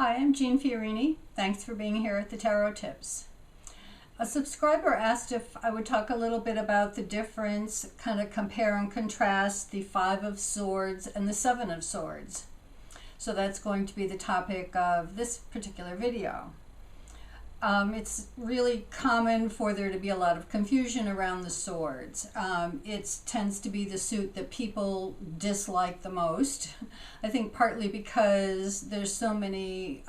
Hi, I'm Jeanne Fiorini. Thanks for being here at the Tarot Tips. A subscriber asked if I would talk a little bit about the difference, kind of compare and contrast the Five of Swords and the Seven of Swords. So that's going to be the topic of this particular video. It's really common for there to be a lot of confusion around the swords. It tends to be the suit that people dislike the most. I think partly because there's so many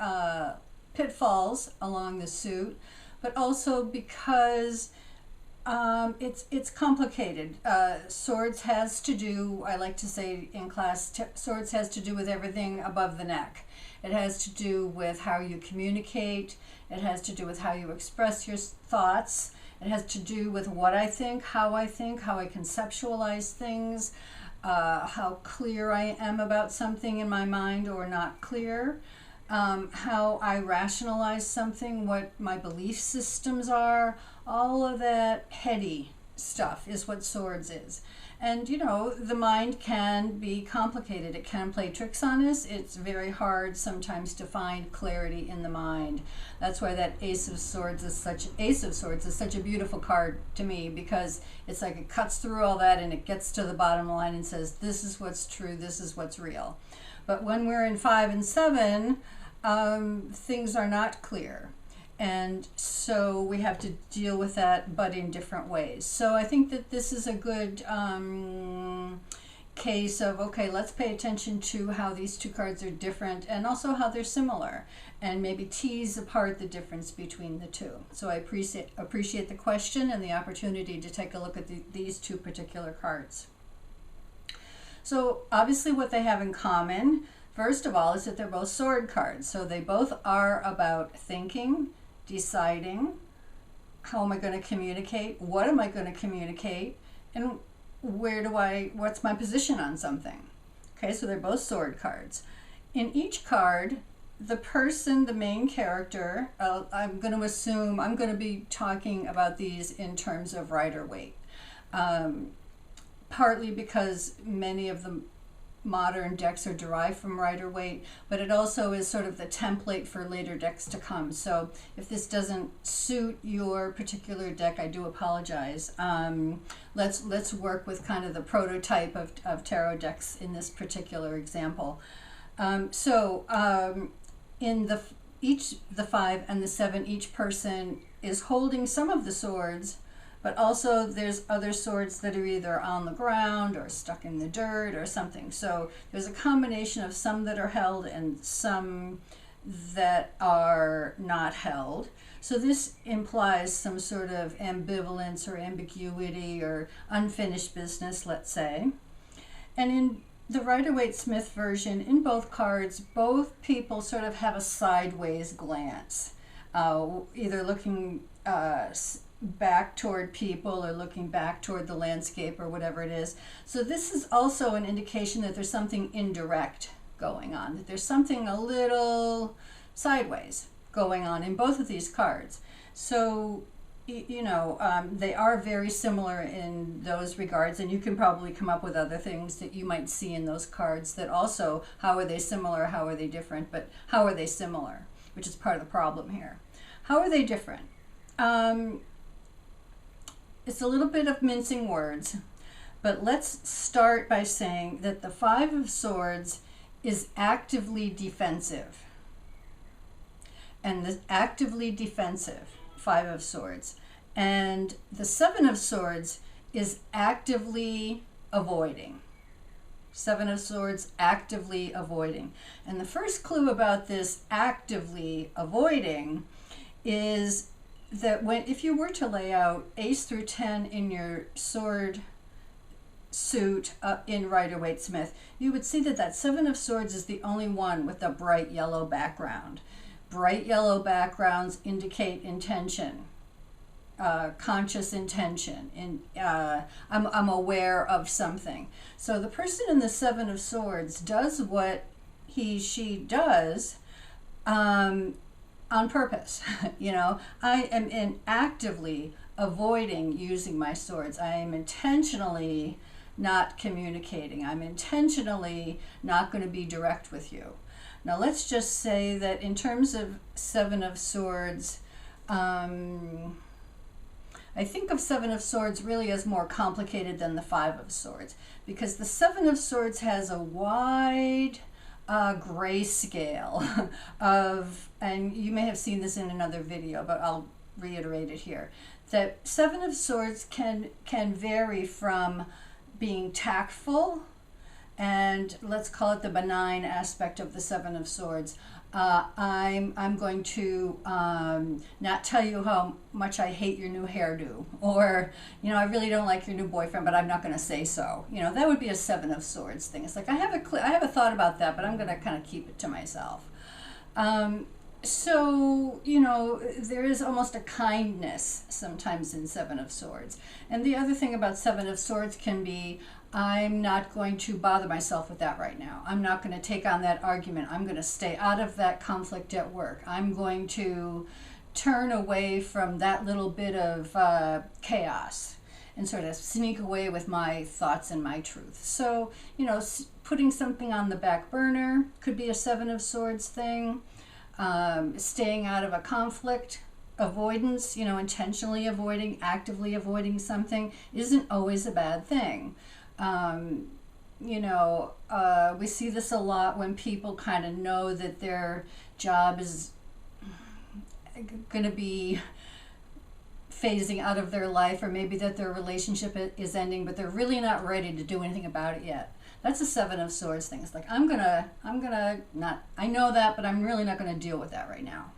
pitfalls along the suit, but also because it's complicated. Swords has to do, I like to say in class, swords has to do with everything above the neck. It has to do with how you communicate. It has to do with how you express your thoughts. It has to do with what I think, how I conceptualize things, how clear I am about something in my mind or not clear, how I rationalize something, what my belief systems are. All of that heady stuff is what swords is. And you know, the mind can be complicated. It can play tricks on us. It's very hard sometimes to find clarity in the mind. That's why that Ace of Swords is such a beautiful card to me, because it's like it cuts through all that and it gets to the bottom line and says, this is what's true, this is what's real. But when we're in 5 and 7, things are not clear. And so we have to deal with that, but in different ways. So I think that this is a good case of, okay, let's pay attention to how these two cards are different and also how they're similar, and maybe tease apart the difference between the two. So I appreciate the question and the opportunity to take a look at these two particular cards. So obviously what they have in common, first of all, is that they're both sword cards. So they both are about thinking, deciding, how am I going to communicate, what am I going to communicate, and what's my position on something. Okay, so they're both sword cards. In each card, the person, the main character, I'm going to assume, I'm going to be talking about these in terms of Rider-Waite, partly because many of the modern decks are derived from Rider-Waite, but it also is sort of the template for later decks to come. So if this doesn't suit your particular deck, I do apologize. Let's work with kind of the prototype of tarot decks in this particular example. In the 5 and the 7, each person is holding some of the swords, but also there's other swords that are either on the ground or stuck in the dirt or something. So there's a combination of some that are held and some that are not held. So this implies some sort of ambivalence or ambiguity or unfinished business, let's say. And in the Rider-Waite-Smith version, in both cards, both people sort of have a sideways glance, either looking back toward people or looking back toward the landscape or whatever it is. So this is also an indication that there's something indirect going on, that there's something a little sideways going on in both of these cards. So you know, they are very similar in those regards, and you can probably come up with other things that you might see in those cards that also, how are they similar, how are they different, but how are they similar, which is part of the problem here. How are they different? It's a little bit of mincing words, but let's start by saying that the 5 of Swords is actively defensive. And the actively defensive 5 of Swords. And the 7 of Swords is actively avoiding. 7 of Swords, actively avoiding. And the first clue about this actively avoiding is that if you were to lay out Ace through 10 in your sword suit in Rider-Waite-Smith, you would see that that 7 of Swords is the only one with a bright yellow background. Bright yellow backgrounds indicate intention, conscious intention. I'm aware of something. So the person in the 7 of Swords does what she does on purpose. You know, I am actively avoiding using my swords. I am intentionally not communicating. I'm intentionally not going to be direct with you. Now let's just say that in terms of Seven of Swords, I think of Seven of Swords really as more complicated than the Five of Swords, because the Seven of Swords has a wide grayscale of, and you may have seen this in another video, but I'll reiterate it here, that Seven of Swords can vary from being tactful, and let's call it the benign aspect of the Seven of Swords. I'm going to not tell you how much I hate your new hairdo, or, you know, I really don't like your new boyfriend, but I'm not going to say so. You know, that would be a Seven of Swords thing. It's like, I have a thought about that, but I'm going to kind of keep it to myself. So, you know, there is almost a kindness sometimes in Seven of Swords. And the other thing about Seven of Swords can be, I'm not going to bother myself with that right now. I'm not going to take on that argument. I'm going to stay out of that conflict at work. I'm going to turn away from that little bit of chaos and sort of sneak away with my thoughts and my truth. So, you know, putting something on the back burner could be a Seven of Swords thing. Staying out of a conflict, avoidance, you know, intentionally avoiding, actively avoiding something isn't always a bad thing. You know, we see this a lot when people kind of know that their job is going to be phasing out of their life, or maybe that their relationship is ending, but they're really not ready to do anything about it yet. That's a Seven of Swords thing. It's like, I'm gonna not, I know that, but I'm really not gonna deal with that right now.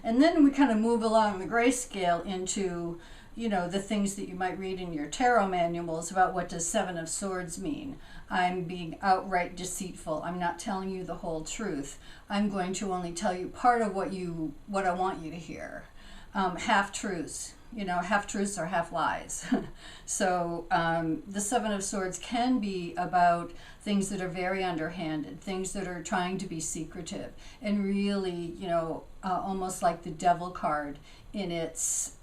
And then we kind of move along the grayscale into, you know, the things that you might read in your tarot manuals about what does Seven of Swords mean. I'm being outright deceitful. I'm not telling you the whole truth. I'm going to only tell you part of what I want you to hear. Half truths. You know, half truths are half lies. So the Seven of Swords can be about things that are very underhanded, things that are trying to be secretive, and really, you know, almost like the Devil card in its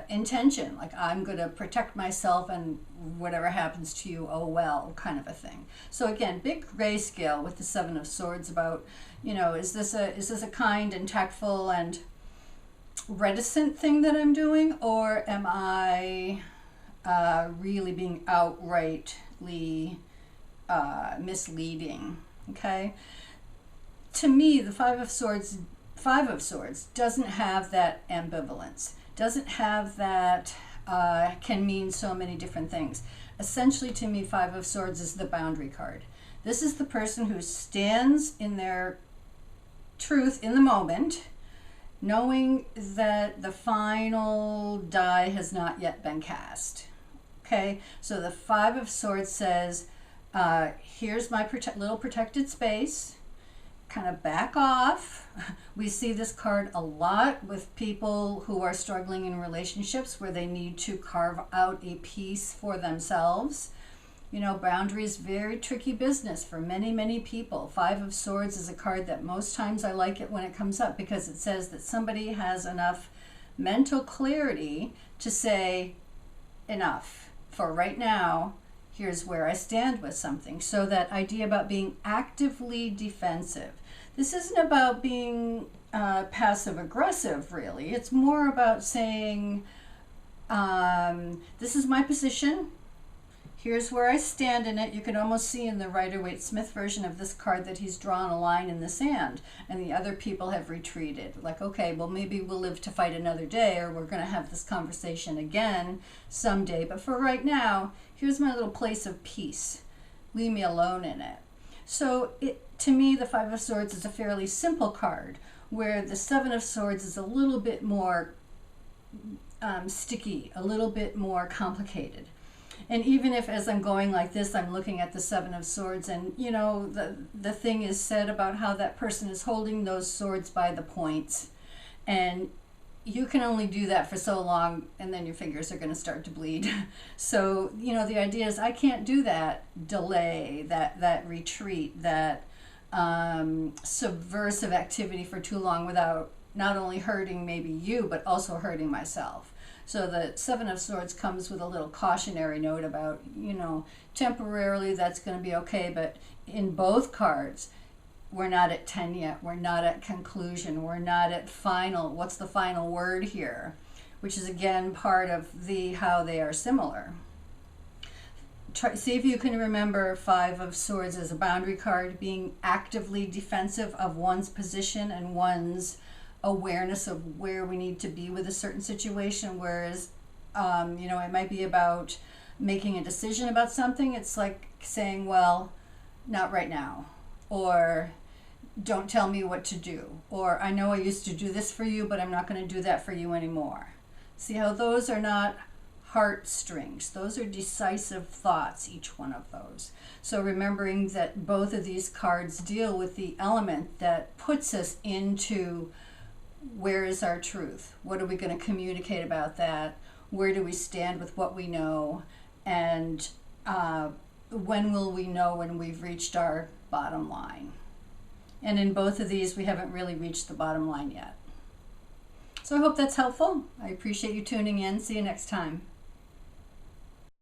intention, like, I'm going to protect myself and whatever happens to you, oh well, kind of a thing. So again, big grayscale with the Seven of Swords about, you know, is this a kind and tactful and reticent thing that I'm doing, or am I really being outrightly misleading? Okay, to me, the Five of Swords doesn't have that ambivalence, doesn't have that, can mean so many different things. Essentially, to me, Five of Swords is the boundary card. This is the person who stands in their truth in the moment, knowing that the final die has not yet been cast. Okay, so the Five of Swords says, here's my little protected space, kind of back off. We see this card a lot with people who are struggling in relationships where they need to carve out a piece for themselves. You know, boundaries, very tricky business for many, many people. Five of Swords is a card that most times I like it when it comes up, because it says that somebody has enough mental clarity to say, enough. For right now, here's where I stand with something. So that idea about being actively defensive. This isn't about being passive aggressive, really. It's more about saying, this is my position. Here's where I stand in it. You can almost see in the Rider-Waite-Smith version of this card that he's drawn a line in the sand, and the other people have retreated. Like, okay, well, maybe we'll live to fight another day, or we're going to have this conversation again someday. But for right now, here's my little place of peace. Leave me alone in it. So to me, the Five of Swords is a fairly simple card, where the Seven of Swords is a little bit more sticky, a little bit more complicated. And even if, as I'm going like this, I'm looking at the Seven of Swords, and, you know, the thing is said about how that person is holding those swords by the points, and you can only do that for so long, and then your fingers are going to start to bleed. So, you know, the idea is, I can't do that delay, that retreat, that subversive activity for too long without not only hurting maybe you, but also hurting myself. So the Seven of Swords comes with a little cautionary note about, you know, temporarily that's going to be okay, but in both cards, we're not at 10 yet. We're not at conclusion. We're not at final. What's the final word here? Which is again part of the how they are similar. See if you can remember Five of Swords as a boundary card, being actively defensive of one's position and one's awareness of where we need to be with a certain situation. Whereas, it might be about making a decision about something. It's like saying, well, not right now, or don't tell me what to do, or I know I used to do this for you, but I'm not going to do that for you anymore. See how those are not heartstrings. Those are decisive thoughts, each one of those. So remembering that both of these cards deal with the element that puts us into where is our truth? What are we going to communicate about that? Where do we stand with what we know? And when will we know when we've reached our bottom line? And in both of these, we haven't really reached the bottom line yet. So I hope that's helpful. I appreciate you tuning in. See you next time.